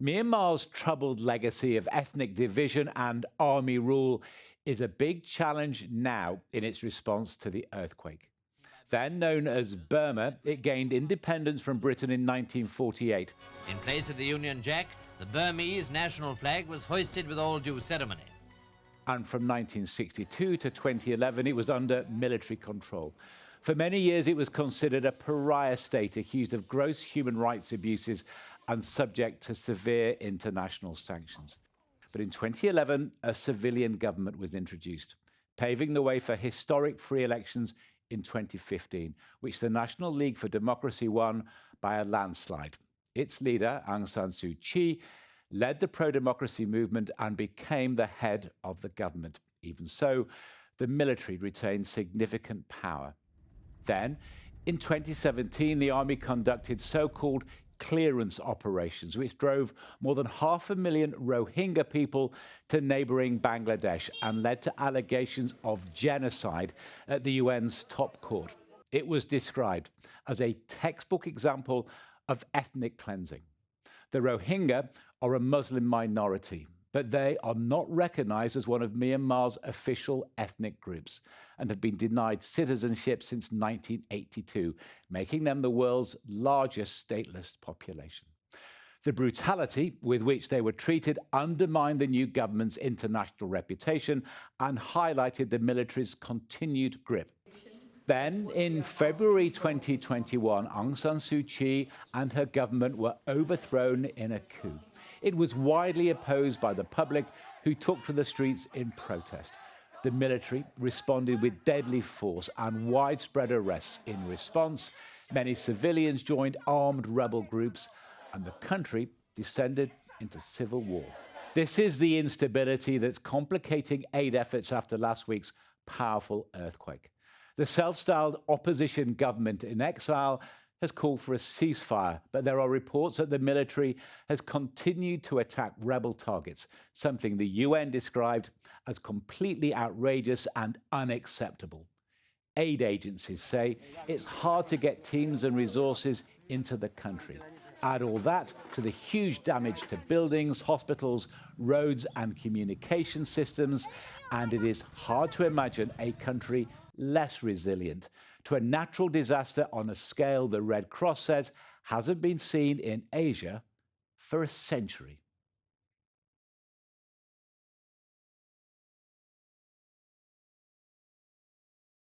Myanmar's troubled legacy of ethnic division and army rule is a big challenge now in its response to the earthquake. Then known as Burma, it gained independence from Britain in 1948. In place of the Union Jack, the Burmese national flag was hoisted with all due ceremony. And from 1962 to 2011, it was under military control. For many years, it was considered a pariah state accused of gross human rights abuses and subject to severe international sanctions. But in 2011, a civilian government was introduced, paving the way for historic free elections in 2015, which the National League for Democracy won by a landslide. Its leader, Aung San Suu Kyi, led the pro-democracy movement and became the head of the government. Even so, the military retained significant power. Then, in 2017, the army conducted so-called clearance operations, which drove more than 500,000 Rohingya people to neighbouring Bangladesh and led to allegations of genocide at the UN's top court. It was described as a textbook example of ethnic cleansing. The Rohingya are a Muslim minority, but they are not recognised as one of Myanmar's official ethnic groups and have been denied citizenship since 1982, making them the world's largest stateless population. The brutality with which they were treated undermined the new government's international reputation and highlighted the military's continued grip. Then, in February 2021, Aung San Suu Kyi and her government were overthrown in a coup. It was widely opposed by the public, who took to the streets in protest. The military responded with deadly force and widespread arrests. In response, many civilians joined armed rebel groups, and the country descended into civil war. This is the instability that's complicating aid efforts after last week's powerful earthquake. The self-styled opposition government in exile has called for a ceasefire, but there are reports that the military has continued to attack rebel targets, something the UN described as completely outrageous and unacceptable. Aid agencies say it's hard to get teams and resources into the country. Add all that to the huge damage to buildings, hospitals, roads and communication systems, and it is hard to imagine a country less resilient to a natural disaster on a scale the Red Cross says hasn't been seen in Asia for a century.